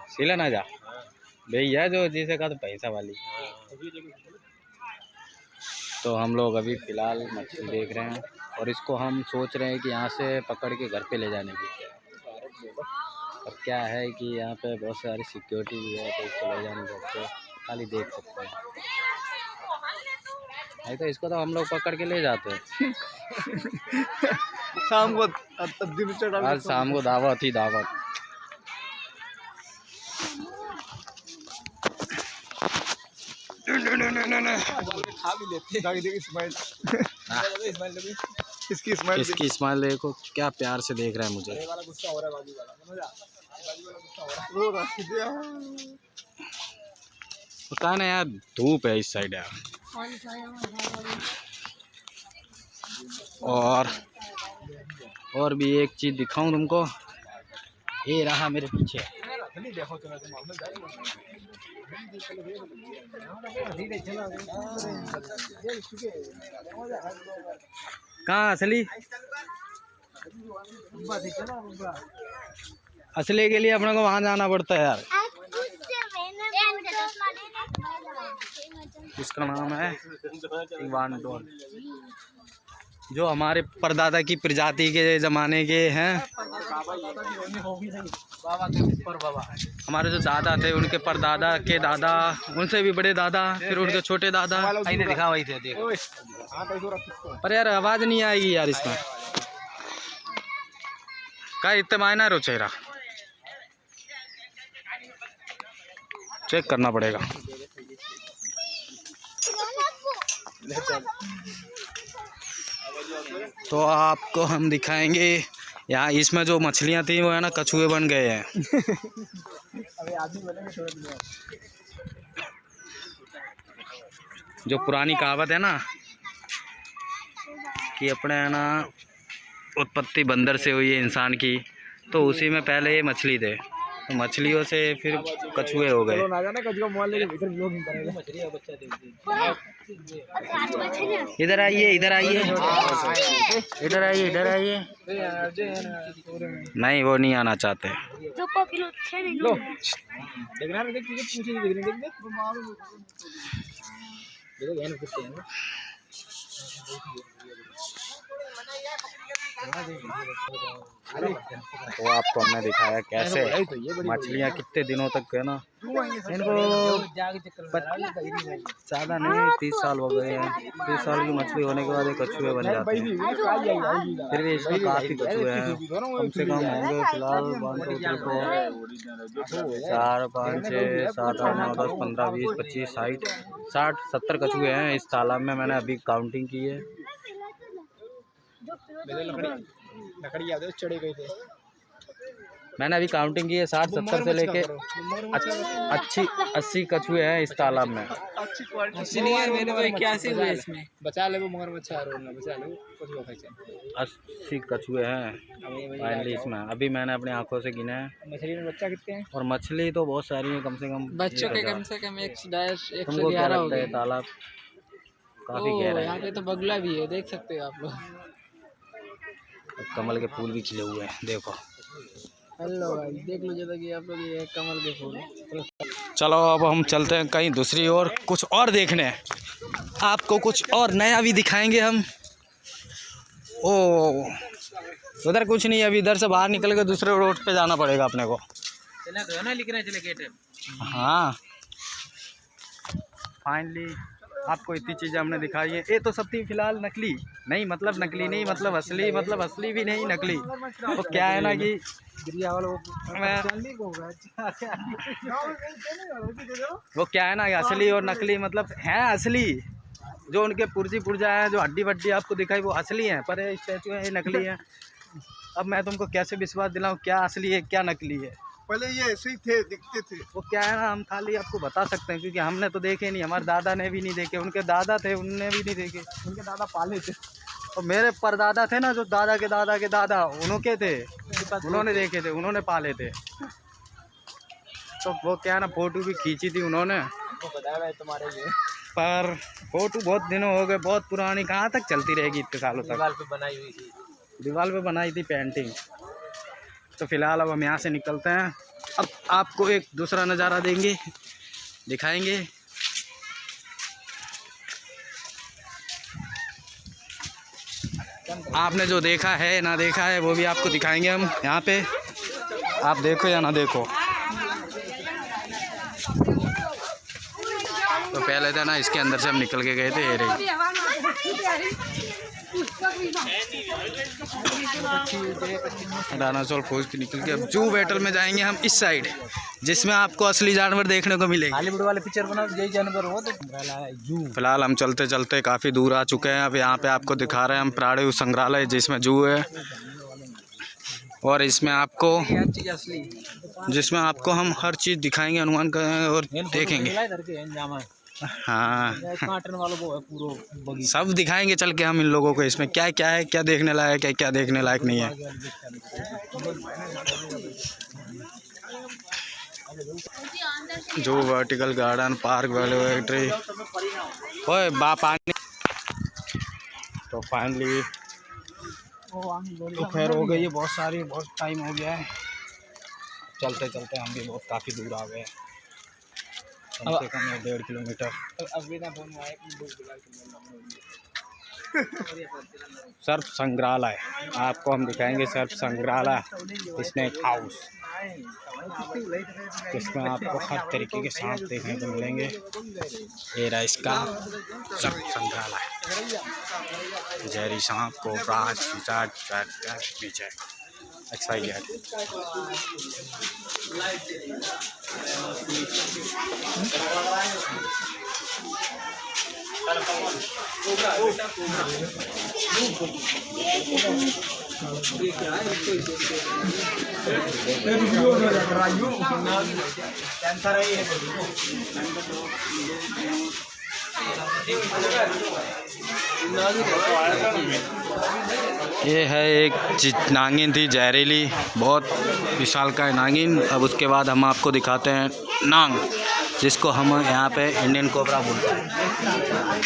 सीलन आजा भैया जो जिसे का तो पैसा वाली। तो हम लोग अभी फ़िलहाल मछली देख रहे हैं और इसको हम सोच रहे हैं कि यहाँ से पकड़ के घर पे ले जाने की। और क्या है कि यहाँ पे बहुत सारी सिक्योरिटी भी है, तो इसको ले जाने सकते, खाली देख सकते हैं। नहीं तो इसको तो हम लोग पकड़ के ले जाते हैं। शाम को आज शाम को दावत ही दावत। खा भी लेते इसकी स्माइल देखो, क्या प्यार से देख रहा है मुझे। पता नहीं यार, धूप है इस साइड यार। और भी एक चीज दिखाऊं तुमको, ये रहा मेरे पीछे। कहाँ असली? असली के लिए अपने को वहां जाना पड़ता है यार। इसका नाम है इवानडोर, जो हमारे परदादा की प्रजाति के ज़माने के हैं। हमारे जो दादा थे उनके परदादा के दादा, उनसे भी बड़े दादा, फिर उनके छोटे दादा। दिखा वही थे देखो। पर यार आवाज़ नहीं आएगी यार इसमें, का इतने मायना रो चेहरा चेक करना पड़ेगा। तो आपको हम दिखाएंगे यहाँ, इसमें जो मछलियाँ थी वो है ना कछुए बन गए हैं। जो पुरानी कहावत है ना कि अपने है ना उत्पत्ति बंदर से हुई है इंसान की, तो उसी में पहले ये मछली थे, तो मछलियों से फिर कछुए हो गए। इधर आइए, इधर आइए, इधर आइए, इधर आइए। नहीं, वो नहीं आना चाहते। तो आपको हमने दिखाया कैसे मछलियाँ कितने दिनों तक है ना, इनको ज़्यादा नहीं 30 साल हो गए हैं। 30 साल की मछली होने के बाद एक कछुए बन जाते हैं। फिर भी इसमें काफ़ी कछुए हैं, कम से कम होंगे फिलहाल 4 5 6 7 8 9 10 15 20 25 60 70 कछुए हैं इस तालाब में। मैंने अभी काउंटिंग की है। लकड़ी चढ़े गए थे, मैंने अभी काउंटिंग की है। 60 70 से लेके 80 कछुए हैं इस तालाब में। 80 कछुए हैं फाइनली इसमें। अभी मैंने अपनी आंखों से गिने हैं। मछली में बच्चा कितने हैं? और मछली तो बहुत सारी है, कम से कम बच्चों के कम से कम 111 तुमको क्या लगता है? तालाब काफी गहरा है। यहाँ पे तो बगुला भी है, देख सकते हो आप लोग। कमल के फूल भी खिले हुए हैं, देखो। हेलो भाई, देख लो जैसा कि आप लोग, ये कमल के फूल। चलो अब हम चलते हैं कहीं दूसरी ओर, कुछ और देखने। आपको कुछ और नया भी दिखाएंगे हम। ओ उधर कुछ नहीं, अभी इधर से बाहर निकल के दूसरे रोड पे जाना पड़ेगा अपने को। हाँ फाइनली आपको इतनी चीज़ें हमने दिखाई है। ये तो सब थी फिलहाल नकली, नहीं मतलब नकली नहीं, मतलब असली, मतलब असली भी नहीं नकली। तो क्या है ना कि वो क्या है ना कि असली और नकली मतलब है असली। जो उनके पुर्जा हैं, जो हड्डी वड्डी आपको दिखाई, वो असली हैं, पर ये स्टैचू है ये नकली है। अब मैं तुमको कैसे विश्वास दिलाऊं क्या असली है क्या नकली है? पहले ये ऐसे ही थे, दिखते थे। वो क्या है ना, हम खाली आपको बता सकते हैं क्योंकि हमने तो देखे नहीं, हमारे दादा ने भी नहीं देखे, उनके दादा थे उनने भी नहीं देखे, उनके दादा पाले थे। और मेरे परदादा थे ना, जो दादा के दादा के दादा, उनके थे, उन्होंने देखे थे, उन्होंने पाले थे। तो वो क्या है ना, फोटो भी खींची थी उन्होंने, बताया तुम्हारे ये, पर फोटो बहुत दिनों हो गए, बहुत पुरानी, कहाँ तक चलती रहेगी इतने सालों तक। दीवार पे बनाई हुई थी, दीवार पे बनाई थी पेंटिंग। तो फ़िलहाल अब हम यहाँ से निकलते हैं। अब आपको एक दूसरा नज़ारा देंगे, दिखाएंगे। आपने जो देखा है ना देखा है वो भी आपको दिखाएंगे हम यहाँ पे। आप देखो या ना देखो। तो पहले था ना इसके अंदर से हम निकल के गए थे। ये रही डायनासोर खोज के निकल के अब जू बैटल में जाएंगे हम इस साइड, जिसमें आपको असली जानवर देखने को मिलेंगे। हॉलीवुड वाले पिक्चर बनाओ, यही जानवर हो तो जू। फिलहाल हम चलते चलते काफ़ी दूर आ चुके हैं। अब यहाँ पे आपको दिखा रहे हैं हम प्राणी संग्रहालय, जिसमें जू है और इसमें आपको जिसमें आपको हम हर चीज़ दिखाएंगे, अनुमान करेंगे और देखेंगे। हाँ, सब दिखाएंगे चल के हम इन लोगों को। इसमें क्या क्या है, क्या देखने लायक है, क्या देखने लायक नहीं है। जो वर्टिकल गार्डन पार्क वैलेटरी ओए पानी। तो फाइनली दोपहर हो गई है, बहुत टाइम हो गया है। चलते चलते हम भी बहुत काफ़ी दूर आ गए, कम से कम 1.5 किलोमीटर। सर्प संग्रहालय आपको हम दिखाएंगे। सर्प संग्रहालय, स्नेक हाउस, जिसमें आपको हर तरीके के सांप देखने को मिलेंगे। ये रहा इसका सर्प संग्रहालय। जहरी सांप, कोबरा, पीछे एक्साइटेड। ये है एक नागिन थी जहरीली, बहुत विशालकाय नागिन। अब उसके बाद हम आपको दिखाते हैं नांग, जिसको हम यहाँ पे इंडियन कोबरा बोलते हैं।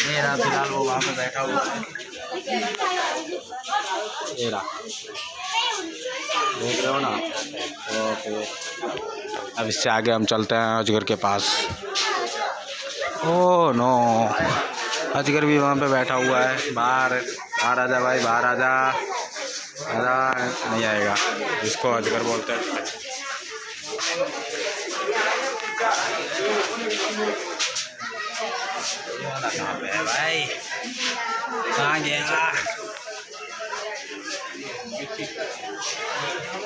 ये रहा फिलहाल वो वहाँ पे बैठा हुआ है। ये रहा, देख रहे हो ना। ओके, अब इससे आगे हम चलते हैं अजगर के पास। ओह नो, अजगर भी वहाँ पे बैठा हुआ है। बाहर आ जा भाई, बाहर आ जा। नहीं आएगा, इसको अजगर बोलते हैं। कहाँ पे है भाई, कहाँ गया?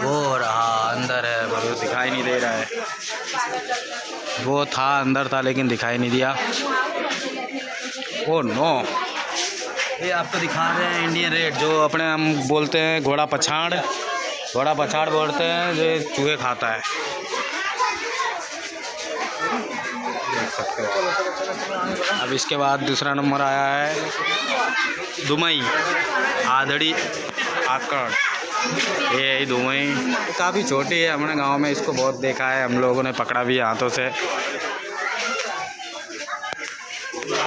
वो रहा, अंदर है, पर वो दिखाई नहीं दे रहा है। वो था, अंदर था, लेकिन दिखाई नहीं दिया। ओह नो, ये आपको दिखा रहे हैं इंडियन रेड, जो अपने हम बोलते हैं घोड़ा पछाड़ बोलते हैं, जो चूहे खाता है। देख सकते हो। अब इसके बाद दूसरा नंबर आया है दुमई, आधड़ी आकड़। ये दुमई काफ़ी छोटी है, हमने गांव में इसको बहुत देखा है, हम लोगों ने पकड़ा भी हाथों से।